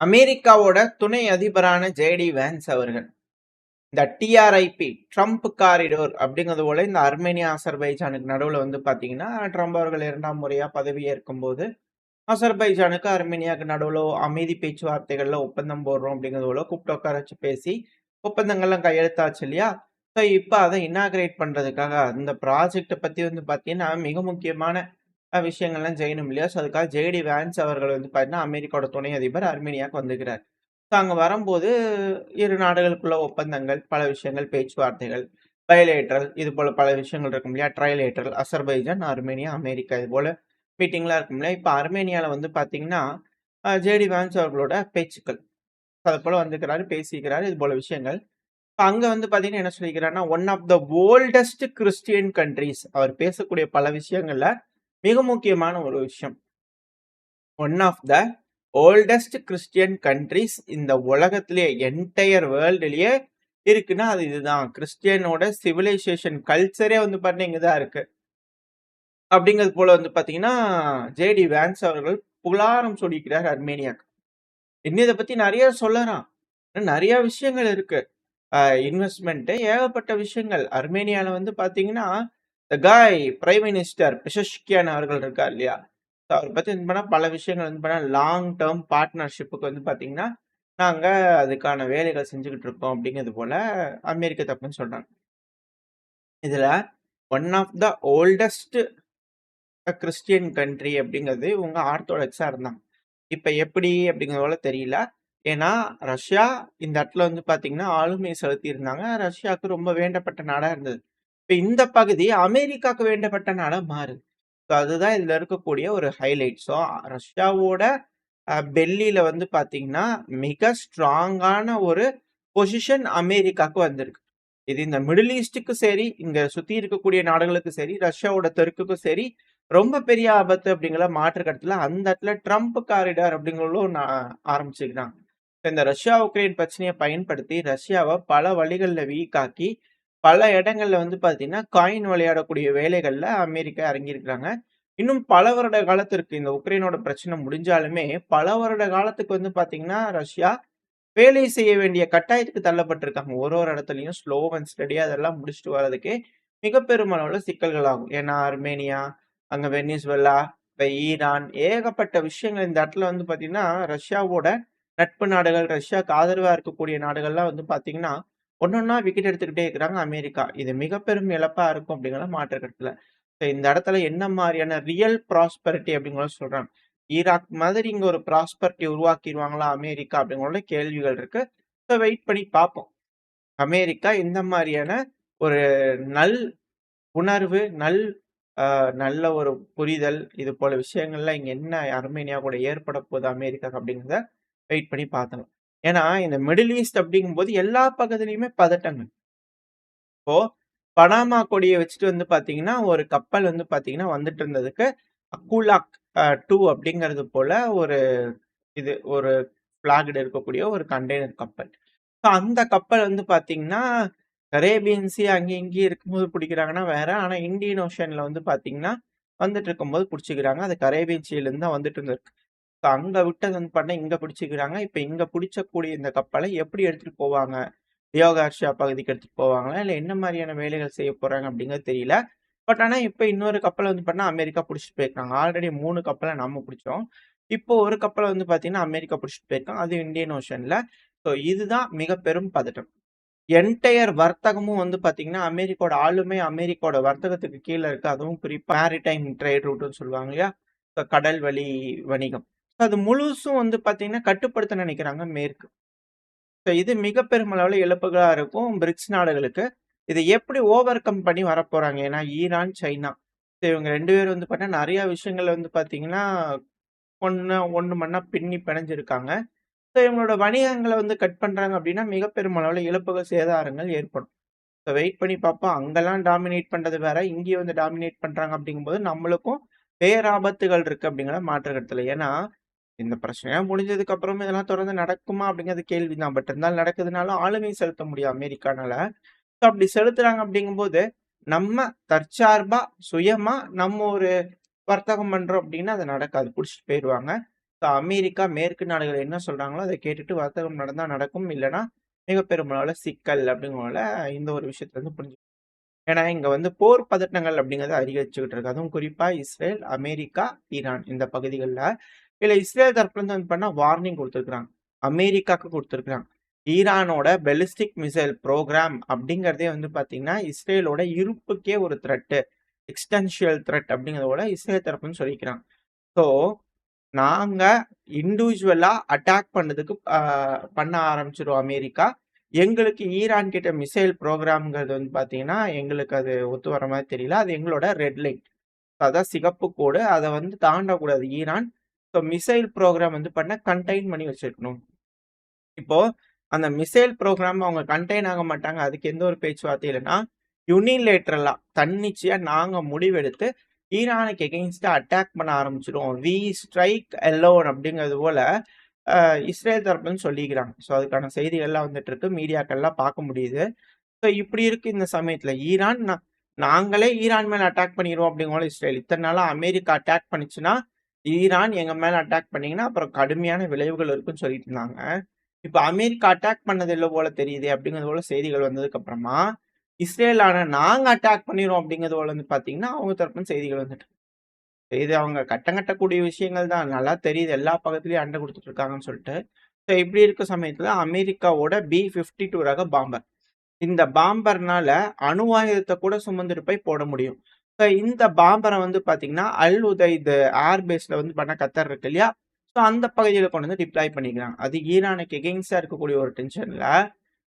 அமெரிக்காவோட துணை அதிபரான JD vans அவர்கள் இந்த டிஆர்ஐபி ட்ரம்ப் காரிடோர் அப்படிங்கிறது போல இந்த அர்மேனியா அசர்பைஜானுக்கு நடுவில் வந்து பார்த்தீங்கன்னா ட்ரம்ப் அவர்கள் 2ஆம் முறையா பதவி ஏற்கும்போது அசர்பைஜானுக்கு அர்மேனியாவுக்கு நடுவில் அமைதி பேச்சுவார்த்தைகள்ல ஒப்பந்தம் போடுறோம் அப்படிங்கிறது போல கூப்பிட்டு உட்கார வச்சு பேசி ஒப்பந்தங்கள்லாம் கையெழுத்தாச்சு இல்லையா. ஸோ இப்போ அதை இனாகிரேட் பண்றதுக்காக அந்த ப்ராஜெக்டை பத்தி வந்து பார்த்தீங்கன்னா மிக முக்கியமான விஷயங்கள்லாம் செய்யணும் இல்லையா. ஸோ அதுக்காக ஜேடி வேன்ஸ் அவர்கள் வந்து பார்த்தீங்கன்னா அமெரிக்காவோட துணை அதிபர் அர்மேனியாவுக்கு வந்துக்கிறார். ஸோ அங்க வரும்போது இரு நாடுகளுக்குள்ள ஒப்பந்தங்கள், பல விஷயங்கள், பேச்சுவார்த்தைகள், பைலேட்ரல் இது போல பல விஷயங்கள் இருக்கும் இல்லையா. ட்ரைலேட்ரல், அசர்பைஜான், அர்மேனியா, அமெரிக்கா இது போல மீட்டிங்லாம் இருக்கும் இல்லையா. இப்ப அர்மேனியால வந்து பார்த்தீங்கன்னா, ஜேடி வான்ஸ் அவர்களோட பேச்சுக்கள். அது போல வந்துக்கிறாரு, பேசிக்கிறாரு இது போல விஷயங்கள். இப்ப அங்க வந்து பார்த்தீங்கன்னா என்ன சொல்லிக்கிறாருன்னா, one of the oldest Christian countries அவர் பேசக்கூடிய பல விஷயங்கள்ல மிக முக்கியமான ஒரு விஷயம். One of the oldest Christian countries இந்த உலகத்திலேயே என்டையர் வேர்ல்டுலயே இருக்குன்னா அது இதுதான். கிறிஸ்டியனோட சிவிலைசேஷன் கல்ச்சரே வந்து பார்த்தீங்கன்னா இங்க தான் இருக்கு. அப்படிங்கிறது போல வந்து பார்த்தீங்கன்னா, ஜேடி வேன்ஸ் அவர்கள் புகழாரம் சூடிக்கிறார் அர்மேனியாக்கு. இன்னும் இத பத்தி நெறைய சொல்லலாம். இன்னும் நெறைய விஷயங்கள் இருக்கு. இன்வெஸ்ட்மென்ட் ஏகப்பட்ட விஷயங்கள். அர்மேனியால வந்து பார்த்தீங்கன்னா, த காய் பிரைம் மினிஸ்டர் பெஷஷ்கியான் அவர்கள் இருக்கார் இல்லையா? அவர பத்தி வந்து பண்ணா பல விஷயங்கள் வந்து பண்ணா லாங் டெர்ம் பார்ட்னர்ஷிப்புக்கு வந்து பார்த்தீங்கன்னா, நாங்க அதுக்கான வேலைகள் செஞ்சுகிட்டு இருக்கோம் அப்படிங்கிறது போல அமெரிக்க தரப்புன்னு சொல்றாங்க. இதுல one of the oldest Christian country அப்படிங்கிறது இவங்க ஆர்த்தோடாக்ஸா இருந்தாங்க. இப்ப எப்படி அப்படிங்கிறது போல தெரியல. ஏன்னா, ரஷ்யா இந்த இடத்துல வந்து பார்த்தீங்கன்னா, ஆளுமை செலுத்தியிருந்தாங்க. ரஷ்யாவுக்கு ரொம்ப வேண்டப்பட்ட நாடா இருந்தது. இப்ப இந்த பகுதி அமெரிக்காவுக்கு வேண்டப்பட்ட நாடா மாறுது. ஸோ அதுதான் இதுல இருக்கக்கூடிய ஒரு ஹைலைட். ஸோ ரஷ்யாவோட பெல்லில வந்து பார்த்தீங்கன்னா, மிக ஸ்ட்ராங்கான ஒரு பொசிஷன் அமெரிக்காவுக்கு வந்திருக்கு. இது இந்த மிடில் ஈஸ்ட்டுக்கும் சரி, இங்க சுத்தி இருக்கக்கூடிய நாடுகளுக்கும் சரி, ரஷ்யாவோட தெற்குக்கும் சரி, ரொம்ப பெரிய ஆபத்து அப்படிங்கிற மாற்று கருத்துல அந்த இடத்துல ட்ரம்ப் காரிடார் அப்படிங்கிறதும் ஒண்ணு ஆரம்பிச்சுக்கிறாங்க. இந்த ரஷ்யா உக்ரைன் பிரச்சனையை பயன்படுத்தி ரஷ்யாவை பல வழிகள்ல வீக் ஆக்கி, பல இடங்கள்ல வந்து பார்த்தீங்கன்னா, காயின் விளையாடக்கூடிய வேலைகள்ல அமெரிக்கா இறங்கியிருக்கிறாங்க. இன்னும் பல வருட காலத்திற்கு இந்த உக்ரைனோட பிரச்சனை முடிஞ்சாலுமே, பல வருட காலத்துக்கு வந்து பார்த்தீங்கன்னா, ரஷ்யா வேலை செய்ய வேண்டிய கட்டாயத்துக்கு தள்ளப்பட்டிருக்காங்க. ஒரு இடத்துலயும் ஸ்லோ அண்ட் ஸ்டடியா அதெல்லாம் முடிச்சுட்டு வர்றதுக்கே மிக பெருமளவுல சிக்கல்கள் ஆகும். ஏன்னா, அர்மேனியா, அங்க வெனிசுவேலா, இப்ப ஈரான் ஏகப்பட்ட விஷயங்கள் இந்த இடத்துல வந்து பார்த்தீங்கன்னா, ரஷ்யாவோட நட்பு நாடுகள், ரஷ்யாவுக்கு ஆதரவா இருக்கக்கூடிய நாடுகள்லாம் வந்து பார்த்தீங்கன்னா, ஒண்ணொன்னா விக்கெட் எடுத்துக்கிட்டே இருக்கிறாங்க அமெரிக்கா. இது மிக பெரும் இழப்பா இருக்கும் அப்படிங்கிறத மாற்று கருத்துல. இந்த இடத்துல என்ன மாரியான ரியல் ப்ராஸ்பெரிட்டி அப்படிங்கிறத சொல்றாங்க. ஈராக் மாதிரி இங்க ஒரு ப்ராஸ்பெரிட்டி உருவாக்கிருவாங்களா அமெரிக்கா அப்படிங்கிற கேள்விகள் இருக்கு. ஸோ வெயிட் பண்ணி பார்ப்போம். அமெரிக்கா இந்த மாரியான ஒரு நல் உணர்வு, நல்ல ஒரு புரிதல், இது போல விஷயங்கள்லாம் இங்க என்ன அர்மேனியா கூட ஏற்பட போகுது அமெரிக்காக்கு அப்படிங்கிறத வெயிட் பண்ணி பார்க்கலாம். ஏன்னா, இந்த மிடில் ஈஸ்ட் அப்படிங்கும்போது எல்லா பகுதியிலயுமே பதட்டங்கள். இப்போ பனாமா கொடிய வச்சுட்டு வந்து பார்த்தீங்கன்னா, ஒரு கப்பல் வந்து பார்த்தீங்கன்னா வந்துட்டு இருந்ததுக்கு, அக்குலாக் 2 அப்படிங்கிறது போல ஒரு ஒரு ஃபிளாக்டு இருக்கக்கூடிய ஒரு கண்டெய்னர் கப்பல். ஸோ அந்த கப்பல் வந்து பார்த்தீங்கன்னா, கரேபியன் சி அங்கேயும் இங்கேயும் இருக்கும்போது பிடிக்கிறாங்கன்னா வேற. ஆனா இந்தியன் ஓஷன்ல வந்து பார்த்தீங்கன்னா, வந்துட்டு இருக்கும்போது புடிச்சுக்கிறாங்க. அது கரேபியன் சீலேருந்து தான் வந்துட்டு இருந்திருக்கு. ஸோ அங்க விட்டது வந்து பார்த்தா இங்க பிடிச்சுக்கிறாங்க. இப்ப இங்க பிடிச்சக்கூடிய இந்த கப்பலை எப்படி எடுத்துட்டு போவாங்க? தியோகார்ஷியா பகுதிக்கு எடுத்துட்டு போவாங்களா? இல்ல என்ன மாரியான வேலைகள் செய்ய போறாங்க அப்படிங்கிறது தெரியல. பட் ஆனா இப்ப இன்னொரு கப்பல வந்து பார்த்தீங்கன்னா, அமெரிக்கா புடிச்சுட்டு போயிருக்காங்க. ஆல்ரெடி 3 கப்பல நம்ம புடிச்சோம். இப்போ ஒரு கப்பல வந்து பார்த்தீங்கன்னா, அமெரிக்கா புடிச்சுட்டு போயிருக்காங்க. அதுவும் இந்தியன் ஓஷன்ல. ஸோ இதுதான் மிக பெரும் பதட்டம். என்டையர் வர்த்தகமும் வந்து பார்த்தீங்கன்னா, அமெரிக்காவோட ஆளுமை அமெரிக்காவோட வர்த்தகத்துக்கு கீழ இருக்கு. அதுவும் குறிப்பா மேரிடைம் ட்ரேட் ரூட்ன்னு சொல்லுவாங்க இல்லையா? கடல் வழி வணிகம். அது முழுசும் வந்து பார்த்தீங்கன்னா, கட்டுப்படுத்த நினைக்கிறாங்க மேற்கு. இது மிக பெருமளவுல இழப்புகளா இருக்கும் பிரிக்ஸ் நாடுகளுக்கு. இத எப்படி ஓவர் கம் பண்ணி வரப்போறாங்க? ஏன்னா ஈரான், சைனா இவங்க 2 பேரும் வந்து பார்த்தா நெறைய விஷயங்கள்ல வந்து பார்த்தீங்கன்னா, ஒண்ணு மண்ணா பின்னி பிணைஞ்சிருக்காங்க. இவங்களோட வணிகங்கள வந்து கட் பண்றாங்க அப்டின்னா, மிக பெருமளவுல இழப்புகள், சேதாரங்கள் ஏற்படும். வெயிட் பண்ணி பார்ப்போம். அங்கலாம் டாமினேட் பண்றது வேற, இங்கேயும் வந்து டாமினேட் பண்றாங்க அப்டிங்கும்போது, நம்மளுக்கும் பேராபத்துகள் இருக்கு அப்டிங்கிறத மாற்று கருத்து இல்ல. ஏன்னா, இந்த பிரச்சனைலாம் முடிஞ்சதுக்கு அப்புறமும் இதெல்லாம் தொடர்ந்து நடக்குமா? அப்படிங்கிறது கேள்விதான். பட் இருந்தாலும் நடக்குதுனாலும் ஆளுமை செலுத்த முடியும் அமெரிக்கானால. ஸோ அப்படி செலுத்துறாங்க அப்படிங்கும்போது, நம்ம தற்சார்பா, சுயமா நம்ம ஒரு வர்த்தகம் பண்றோம் அப்படின்னா, அது நடக்காது. புடிச்சுட்டு போயிருவாங்க. ஸோ அமெரிக்கா, மேற்கு நாடுகள் என்ன சொல்றாங்களோ அத கேட்டுட்டு வர்த்தகம் நடந்தா நடக்கும். இல்லன்னா மிக பெருமளவுல சிக்கல் அப்படிங்கிறனால இந்த ஒரு விஷயத்த வந்து ஏன்னா இங்க வந்து போர் பதட்டங்கள் அப்படிங்கிறது அதிகரிச்சுக்கிட்டு இருக்கு. அதுவும் குறிப்பா இஸ்ரேல், அமெரிக்கா, ஈரான் இந்த பகுதிகள்ல. இதுல இஸ்ரேல் தரப்புல இருந்து வந்து பண்ணா வார்னிங் குடுத்துருக்காங்க. அமெரிக்காக்கு குடுத்துருக்காங்க. ஈரானோட பெலிஸ்டிக் மிசைல் புரோகிராம் அப்படிங்கிறதே வந்து பார்த்தீங்கன்னா, இஸ்ரேலோட இருப்புக்கே ஒரு த்ரெட், எக்ஸ்டென்ஷியல் த்ரெட் அப்படிங்கிறதோட இஸ்ரேல் தரப்புன்னு சொல்லிக்கிறாங்க. ஸோ நாங்க இண்டிவிஜுவலா அட்டாக் பண்ணதுக்கு பண்ண ஆரம்பிச்சுரும் அமெரிக்கா. எங்களுக்கு ஈரான் கிட்ட மிசைல் புரோகிராம்ங்கிறது வந்து பார்த்தீங்கன்னா, எங்களுக்கு அது ஒத்து வர மாரி தெரியல. அது எங்களோட ரெட் லைன். அதான் சிகப்பு கோடு. அத வந்து தாண்டக்கூடாது ஈரான். ஸோ மிசைல் புரோகிராம் வந்து பண்ண கன்டெயின் பண்ணி வச்சிருக்கணும். இப்போ அந்த மிசைல் புரோகிராம் அவங்க கன்டெயின் ஆக மாட்டாங்க. அதுக்கு எந்த ஒரு பேச்சுவார்த்தை இல்லன்னா, யுனிலேட்ரலா தன்னிச்சையா நாங்க முடிவெடுத்து ஈரானுக்கு எகெயின்ஸ்டா அட்டாக் பண்ண ஆரம்பிச்சுருவோம். வி ஸ்ட்ரைக் அலோன் அப்படிங்கிறது போல இஸ்ரேல் தரப்புலன்னு சொல்லிக்கிறாங்க. ஸோ அதுக்கான செய்திகள்லாம் வந்துட்டு இருக்கு. மீடியாக்கள்லாம் பார்க்க முடியுது. ஸோ இப்படி இருக்கு இந்த சமயத்துல ஈரான் நாங்களே ஈரான் மேல அட்டாக் பண்ணிருவோம் அப்படிங்கிற இஸ்ரேல். இத்தன நாளா அமெரிக்கா அட்டாக் பண்ணுச்சுன்னா, ஈரான் எங்க மேல அட்டாக் பண்ணீங்கன்னா, அப்புறம் கடுமையான விளைவுகள் இருக்குன்னு சொல்லிட்டு இருந்தாங்க. இப்ப அமெரிக்கா அட்டாக் பண்ணது இல்ல போல தெரியுதே அப்படிங்கிறது போல செய்திகள் வந்ததுக்கு அப்புறமா, இஸ்ரேலான நாங்க அட்டாக் பண்ணிருவோம் அப்படிங்கிறது போல வந்து பார்த்தீங்கன்னா, அவங்க தரப்புல செய்திகள் வந்துட்டு இருக்கு. இது அவங்க கட்டம் கட்டக்கூடிய விஷயங்கள் தான். நல்லா தெரியுது. எல்லா பக்கத்துலயும் அண்டை குடுத்துட்டு இருக்காங்கன்னு சொல்லிட்டு. ஸோ இப்படி இருக்க சமயத்துல அமெரிக்காவோட B-52 ரக பாம்பர். இந்த பாம்பர்னால அணு ஆயுதத்த கூட சுமந்துட்டு போய் போட முடியும். ஸோ இந்த பாம்பர வந்து பார்த்தீங்கன்னா, அல் உதைத் ஏர் பேஸ்ல வந்து பண்ண கத்தர் இருக்கு இல்லையா? ஸோ அந்த பகுதியில கொண்டு வந்து டிப்ளாய் பண்ணிக்கிறாங்க. அது ஈரானுக்கு எகெயின்ஸ்டா இருக்கக்கூடிய ஒரு டென்ஷன்ல,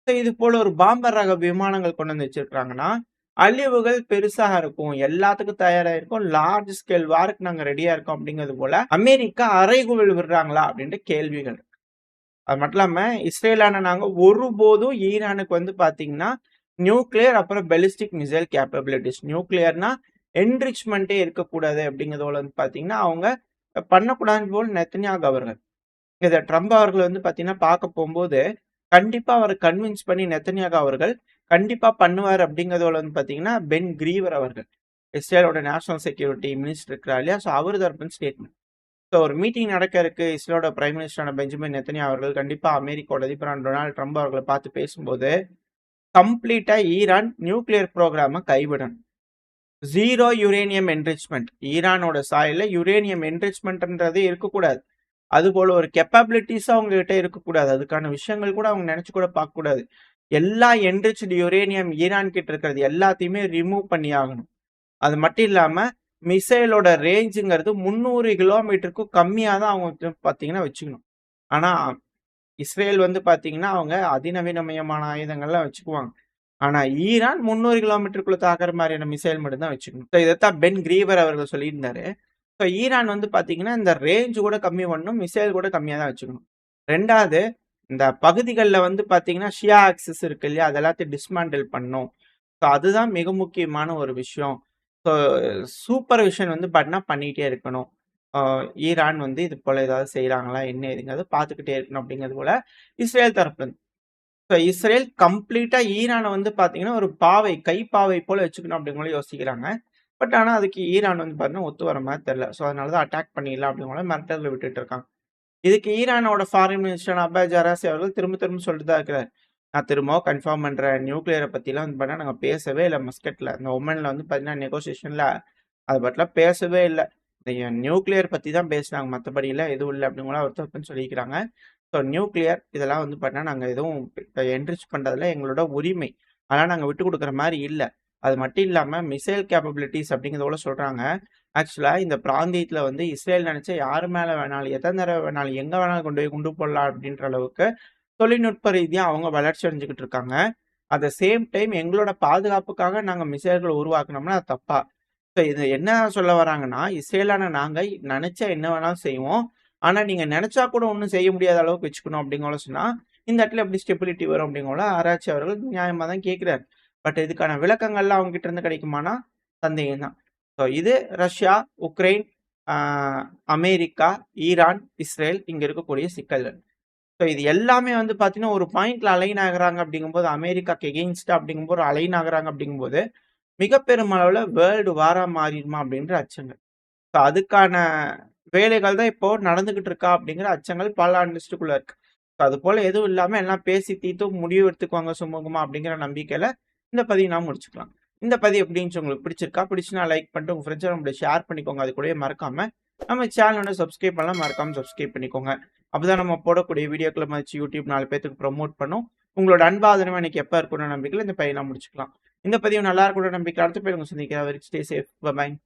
ஸோ இது போல ஒரு பாம்பர் ரக விமானங்கள் கொண்டு வந்து வச்சிருக்காங்கன்னா, அழிவுகள் பெருசாக இருக்கும். எல்லாத்துக்கும் தயாரா இருக்கும். லார்ஜ் ஸ்கேல் வார்க்கு நாங்க ரெடியா இருக்கோம் அப்படிங்கிறது போல, அமெரிக்கா அறைகூவல் விடுறாங்களா? அப்படின்ட்டு கேள்விகள். அது மட்டும் இல்லாம, இஸ்ரேலான நாங்க ஒருபோதும் ஈரானுக்கு வந்து பார்த்தீங்கன்னா, நியூக்ளியர் அப்புறம் பெலிஸ்டிக் மிசைல் கேப்பபிலிட்டிஸ். நியூக்ளியர்னா என்ரிச்மென்ட்டே இருக்கக்கூடாது அப்படிங்கிறதோட வந்து பார்த்தீங்கன்னா, அவங்க பண்ணக்கூடாதுன்னு போல் நெத்தன்யாகு அவர்கள். இத ட்ரம்ப் அவர்கள் வந்து பார்த்தீங்கன்னா, பார்க்க போம்போது, கண்டிப்பா அவர கன்வின்ஸ் பண்ணி நெத்தன்யாகு அவர்கள் கண்டிப்பா பண்ணுவாரு அப்படிங்கிறதோட வந்து பார்த்தீங்கன்னா, பென் கிரீவர் அவர்கள். இஸ்ரேலோட நேஷனல் செக்யூரிட்டி மினிஸ்டர் இருக்கிறார் இல்லையா? ஸோ அவரு தரப்புல ஸ்டேட்மெண்ட். ஸோ ஒரு மீட்டிங் நடக்க இருக்கு. இஸ்ரேலோட பிரைம் மினிஸ்டரான பெஞ்சமின் நெத்தன்யாகு அவர்கள் கண்டிப்பா அமெரிக்காவோட அதிபரான டொனால்ட் ட்ரம்ப் அவர்கள பார்த்து பேசும்போது, கம்ப்ளீட்டா ஈரான் நியூக்ளியர் புரோகிராம கைவிடணும். 0 யுரேனியம் என்ரிச்மென்ட். ஈரானோட சாயல்ல யுரேனியம் என்ரிச்மென்ட்ன்றதே இருக்கக்கூடாது. அதுபோல ஒரு கேப்பபிலிட்டிஸும் அவங்க கிட்ட இருக்கக்கூடாது. அதுக்கான விஷயங்கள் கூட அவங்க நினைச்சு கூட பார்க்கக்கூடாது. எல்லா என்ரிச்டு யுரேனியம் ஈரான் கிட்ட இருக்கிறது எல்லாத்தையுமே ரிமூவ் பண்ணி ஆகணும். அது மட்டும் இல்லாம மிசைலோட ரேஞ்சுங்கிறது 300 கிலோமீட்டருக்கும் கம்மியா தான் அவங்க வந்து பார்த்தீங்கன்னா வச்சுக்கணும். ஆனா இஸ்ரேல் வந்து பார்த்தீங்கன்னா, அவங்க அதிநவீனமயமான ஆயுதங்கள்லாம் வச்சுக்குவாங்க. ஆனா ஈரான் 300 கிலோமீட்டருக்குள்ள தாக்குற மாதிரியான மிசைல் மட்டும் தான் வச்சுக்கணும். ஸோ இதத்தான் பென் கிரீவர் அவர்கள் சொல்லியிருந்தாரு. ஸோ ஈரான் வந்து பார்த்தீங்கன்னா, இந்த ரேஞ்ச் கூட கம்மி பண்ணணும். மிசைல் கூட கம்மியா தான் வச்சுக்கணும். 2வது இந்த பகுதிகள்ல வந்து பார்த்தீங்கன்னா, ஷியா ஆக்சிஸ் இருக்கு இல்லையா? அது எல்லாத்தையும் டிஸ்மேண்டில் பண்ணணும். ஸோ அதுதான் மிக முக்கியமான ஒரு விஷயம். ஸோ சூப்பர்விஷன் வந்து பார்த்தீங்கன்னா பண்ணிட்டே இருக்கணும். ஈரான் வந்து இது போல ஏதாவது செய்றாங்களா? என்ன ஏதுங்கிறத பார்த்துக்கிட்டே இருக்கணும் அப்படிங்கிறது போல இஸ்ரேல் தரப்புலருந்து. ஸோ இஸ்ரேல் கம்ப்ளீட்டா ஈரான வந்து பார்த்தீங்கன்னா, ஒரு பாவை, கைப்பாவை போல வச்சுக்கணும் அப்படிங்கிற மாரி யோசிக்கிறாங்க. பட் ஆனா அதுக்கு ஈரான் வந்து பார்த்தீங்கன்னா, ஒத்து வர மாரி தெரியல. ஸோ அதனால தான் அட்டாக் பண்ணிடலாம் அப்படிங்கிற மாரி மிரட்டல்ல விட்டுட்டு இருக்காங்க. இதுக்கு ஈரானோட ஃபாரின் மினிஸ்டர் அப்பாஸ் அராக்சி அவர்கள் திரும்ப திரும்ப சொல்லிட்டு தான் இருக்கிறார். நான் திரும்பவும் கன்ஃபார்ம் பண்றேன். நியூக்ளியர பத்திலாம் வந்து பார்த்தீங்கன்னா, நாங்க பேசவே இல்ல மஸ்கட்ல. இந்த ஒமன்ல வந்து பார்த்தீங்கன்னா, நெகோசியேஷன்ல அத பத்திலாம் பேசவே இல்ல. நியூக்ளியர் பத்தி தான் பேசினாங்க. மத்தபடிலாம் எதுவும் இல்ல அப்படிங்கிற ஒரு தப்புன்னு சொல்லிக்கிறாங்க. ஸோ நியூக்ளியர் இதெல்லாம் வந்து பார்த்தீங்கன்னா, நாங்க எதுவும் என்ரிச் பண்றதுல எங்களோட உரிமை. ஆனா நாங்க விட்டுக் குடுக்குற மாரி இல்ல. அது மட்டும் இல்லாம மிசைல் கேப்பபிலிட்டீஸ் அப்படிங்கிறதோட சொல்றாங்க. ஆக்சுவலா இந்த பிராந்தியத்துல வந்து இஸ்ரேல் நினைச்சா யாரு மேல வேணாலும், எத்தன தடவ வேணாலும், எங்க வேணாலும் கொண்டு போய் குண்டு போடலாம் அப்படின்ற அளவுக்கு தொழில்நுட்ப ரீதியா அவங்க வளர்ச்சி அடைஞ்சுகிட்டு இருக்காங்க. அட் த சேம் டைம் எங்களோட பாதுகாப்புக்காக நாங்க மிசைல்கள உருவாக்குனோம்னா அது தப்பா? ஸோ இது என்ன சொல்ல வராங்கன்னா, இஸ்ரேலான நாங்க நெனச்சா என்ன வேணாலும் செய்வோம். ஆனா நீங்க நெனச்சா கூட ஒண்ணும் செய்ய முடியாத அளவுக்கு வச்சுக்கணும் அப்படிங்கோல சொன்னா, இந்த இடத்துல எப்படி ஸ்டெபிலிட்டி வரும் அப்படிங்கோல ஆராய்ச்சி அவர்கள் நியாயமா தான் கேட்கிறார். பட் இதுக்கான விளக்கங்கள்லாம் அவங்க கிட்ட இருந்து கிடைக்குமானா, சந்தேகம் தான். ஸோ இது ரஷ்யா, உக்ரைன், ஆ அமெரிக்கா, ஈரான், இஸ்ரேல் இங்க இருக்கக்கூடிய சிக்கல்கள். ஸோ இது எல்லாமே வந்து பார்த்தீங்கன்னா, ஒரு பாயிண்ட்ல அலைன் ஆகுறாங்க அப்படிங்கும்போது, அமெரிக்காக்கு எகெயின்ஸ்டா அப்படிங்கும்போது அலைன் ஆகுறாங்க அப்படிங்கும்போது, மிக பெருமளவுல வேர்ல்டு வாரா மாறிருமா அப்படின்ற அச்சங்கள். ஸோ அதுக்கான வேலைகள் தான் இப்போ நடந்துகிட்டு இருக்கா அப்படிங்கிற அச்சங்கள் பல அனலிஸ்ட்டுக்குள்ள இருக்கு. அது போல எதுவும் இல்லாம எல்லாம் பேசி தீர்த்து முடிவு எடுத்துக்குவாங்க சுமூகமா அப்படிங்கிற நம்பிக்கையில இந்த பதிவு நான் முடிச்சுக்கலாம். இந்த பதிவு எப்படி இருந்துச்சு உங்களுக்கு பிடிச்சிருக்கா? பிடிச்சுனா லைக் பண்ணிட்டு உங்க ஃப்ரெண்ட்ஸோட நம்மள ஷேர் பண்ணிக்கோங்க. அது கூடவே மறக்காம நம்ம சேனல் வந்து சப்ஸ்கிரைப் பண்ணலாம். மறக்காம சப்ஸ்கிரைப் பண்ணிக்கோங்க. அப்பதான் நம்ம போடக்கூடிய வீடியோக்கள மதிச்சு யூடியூப் 4 பேத்துக்கு ப்ரமோட் பண்ணும். உங்களோட அன்பாதரவு எனக்கு எப்ப இருக்கும்னு நம்பிக்கையில இந்த பதிவை நான் முடிச்சுக்கலாம். இந்த பதிவு நல்லா இருக்கும்னு நம்பிக்கை அடுத்த பதிவு உங்களை சந்திக்கிறேன். Stay safe. பை.